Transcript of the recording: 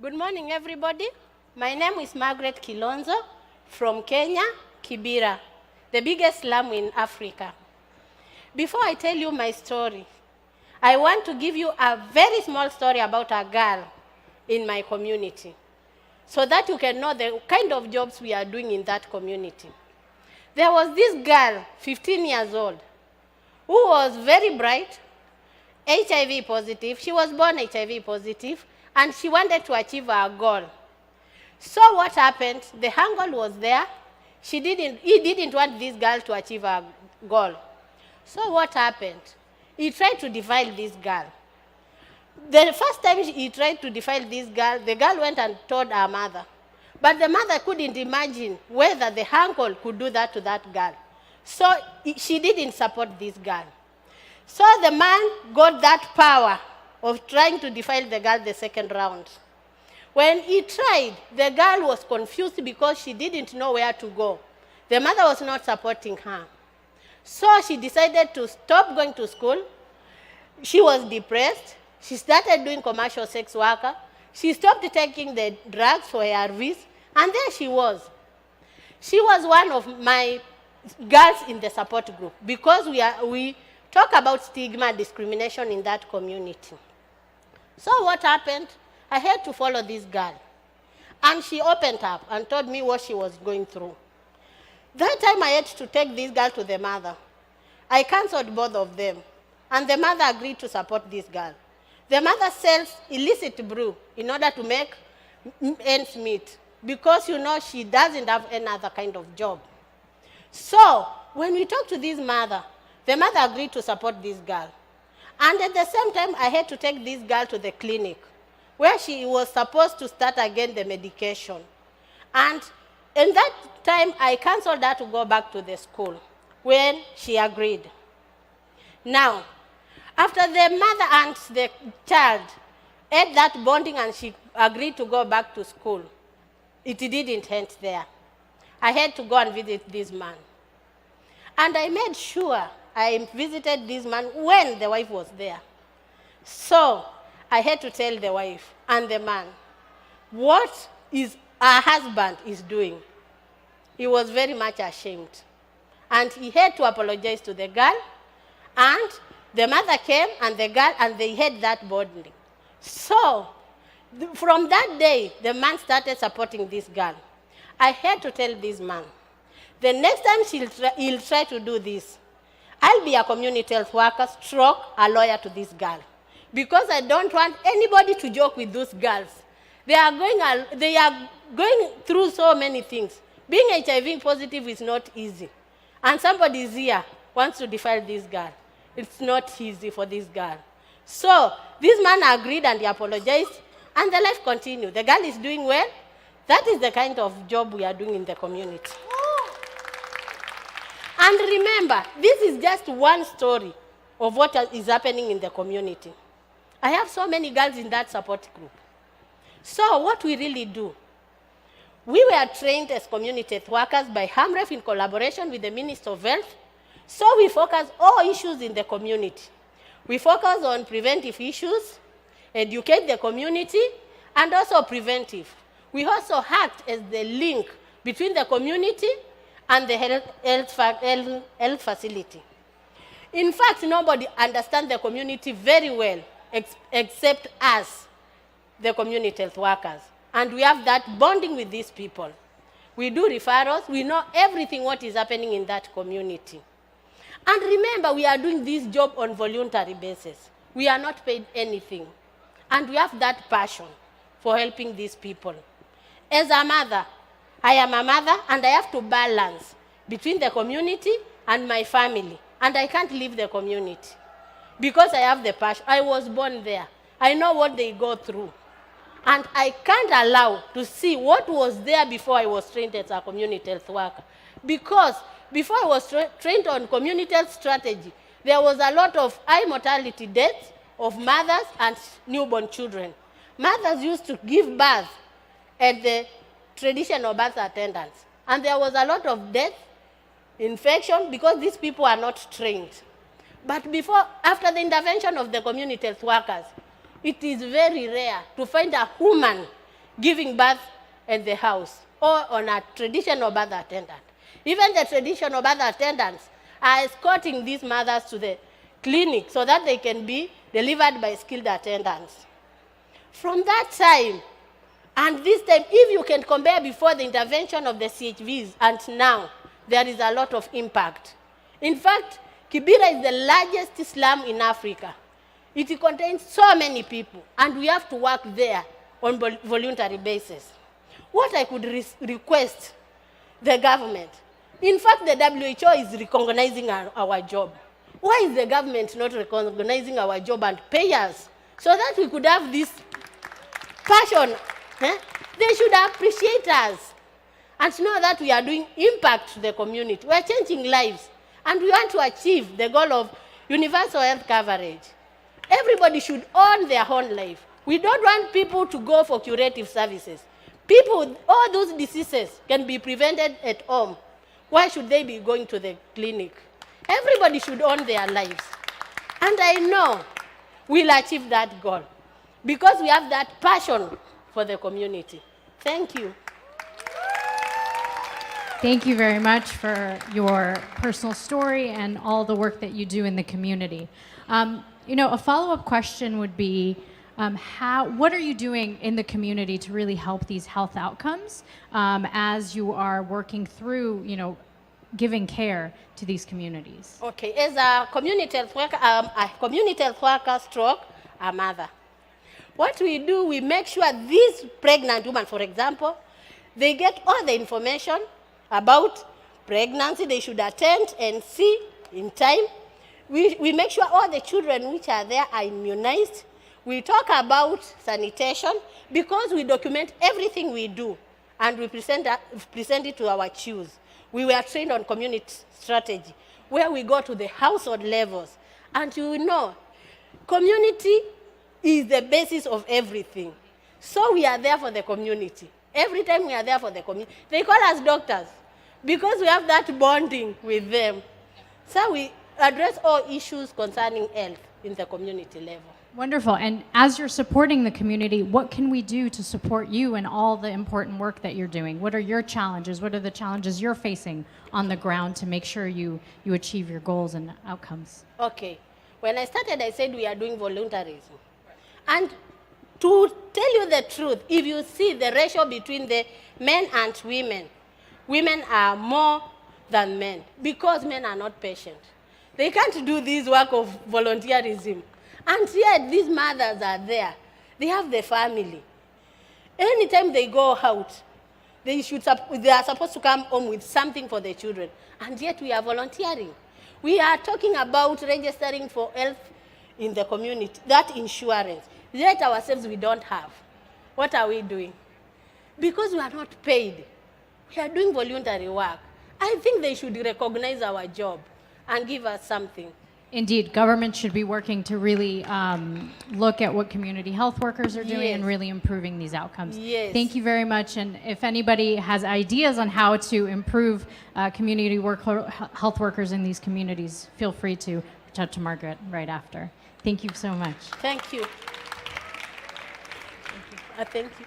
Good morning, everybody. My name is Margaret Kilonzo from Kenya, Kibera, the biggest slum in Africa. Before I tell you my story, I want to give you a very small story about a girl in my community so that you can know the kind of jobs we are doing in that community. There was this girl, 15 years old, who was very bright, HIV positive. She was born HIV positive, and she wanted to achieve her goal. So what happened? The uncle was there. He didn't want this girl to achieve her goal. So what happened? He tried to defile this girl. The first time he tried to defile this girl, the girl went and told her mother. But the mother couldn't imagine whether the uncle could do that to that girl. So she didn't support this girl. So the man got that power of trying to defile the girl the second round. When he tried, the girl was confused because she didn't know where to go. The mother was not supporting her. So she decided to stop going to school. She was depressed. She started doing commercial sex worker. She stopped taking the drugs for ARVs, and there she was. She was one of my girls in the support group because we talk about stigma, discrimination in that community. So what happened? I had to follow this girl. And she opened up and told me what she was going through. That time I had to take this girl to the mother. I cancelled both of them. And the mother agreed to support this girl. The mother sells illicit brew in order to make ends meet because, she doesn't have any other kind of job. So when we talked to this mother, the mother agreed to support this girl. And at the same time, I had to take this girl to the clinic where she was supposed to start again the medication. And in that time, I cancelled her to go back to the school when she agreed. Now, after the mother and the child had that bonding and she agreed to go back to school, it didn't end there. I had to go and visit this man. And I made sure I visited this man when the wife was there. So I had to tell the wife and the man what her husband is doing. He was very much ashamed. And he had to apologize to the girl. And the mother came and the girl, and they had that bonding. So from that day, the man started supporting this girl. I had to tell this man, the next time he'll try to do this, I'll be a community health worker, stroke a lawyer to this girl. Because I don't want anybody to joke with those girls. They are going through so many things. Being HIV positive is not easy. And somebody is here wants to defile this girl. It's not easy for this girl. So this man agreed and he apologized, and the life continued. The girl is doing well. That is the kind of job we are doing in the community. And remember, this is just one story of what is happening in the community. I have so many girls in that support group. So what we really do, we were trained as community health workers by HAMREF in collaboration with the Minister of Health. So we focus all issues in the community. We focus on preventive issues, educate the community, and also preventive. We also act as the link between the community and the health facility. In fact, nobody understands the community very well except us, the community health workers. And we have that bonding with these people. We do referrals. We know everything what is happening in that community. And remember, we are doing this job on voluntary basis. We are not paid anything. And we have that passion for helping these people. As a mother, I am a mother, and I have to balance between the community and my family. And I can't leave the community because I have the passion. I was born there. I know what they go through. And I can't allow to see what was there before I was trained as a community health worker. Because before I was trained on community health strategy, there was a lot of high mortality deaths of mothers and newborn children. Mothers used to give birth at the traditional birth attendants. And there was a lot of death, infection, because these people are not trained. But after the intervention of the community health workers, it is very rare to find a woman giving birth at the house or on a traditional birth attendant. Even the traditional birth attendants are escorting these mothers to the clinic so that they can be delivered by skilled attendants. From that time, and this time, if you can compare before the intervention of the CHVs and now, there is a lot of impact. In fact, Kibera is the largest slum in Africa. It contains so many people, and we have to work there on voluntary basis. What I could request the government, in fact, the WHO is recognizing our job. Why is the government not recognizing our job and pay us so that we could have this passion? They should appreciate us and know that we are doing impact to the community. We are changing lives, and we want to achieve the goal of universal health coverage. Everybody should own their own life. We don't want people to go for curative services. People, all those diseases can be prevented at home. Why should they be going to the clinic? Everybody should own their lives. And I know we'll achieve that goal because we have that passion for the community. Thank you. Thank you very much for your personal story and all the work that you do in the community. A follow-up question would be, what are you doing in the community to really help these health outcomes as you are working through, giving care to these communities? Okay, as a community health worker stroke a mother, what we do, we make sure these pregnant women, for example, they get all the information about pregnancy. They should attend and see in time. We make sure all the children which are there are immunized. We talk about sanitation because we document everything we do and we present it to our CHUs. We were trained on community strategy where we go to the household levels. And community is the basis of everything. So we are there for the community. Every time we are there for the community. They call us doctors because we have that bonding with them. So we address all issues concerning health in the community level. Wonderful. And as you're supporting the community, what can we do to support you in all the important work that you're doing? What are your challenges? What are the challenges you're facing on the ground to make sure you achieve your goals and outcomes? Okay. When I started, I said we are doing voluntarism. And to tell you the truth, if you see the ratio between the men and women are more than men because men are not patient. They can't do this work of volunteerism. And yet these mothers are there. They have the family. Anytime they go out, they are supposed to come home with something for the children. And yet we are volunteering. We are talking about registering for health in the community, that insurance. Yet ourselves we don't have. What are we doing? Because we are not paid. We are doing voluntary work. I think they should recognize our job and give us something. Indeed, government should be working to really look at what community health workers are doing and really improving these outcomes. Yes. Thank you very much. And if anybody has ideas on how to improve community health workers in these communities, feel free to reach out to Margaret right after. Thank you so much. Thank you. Thank you. Thank you.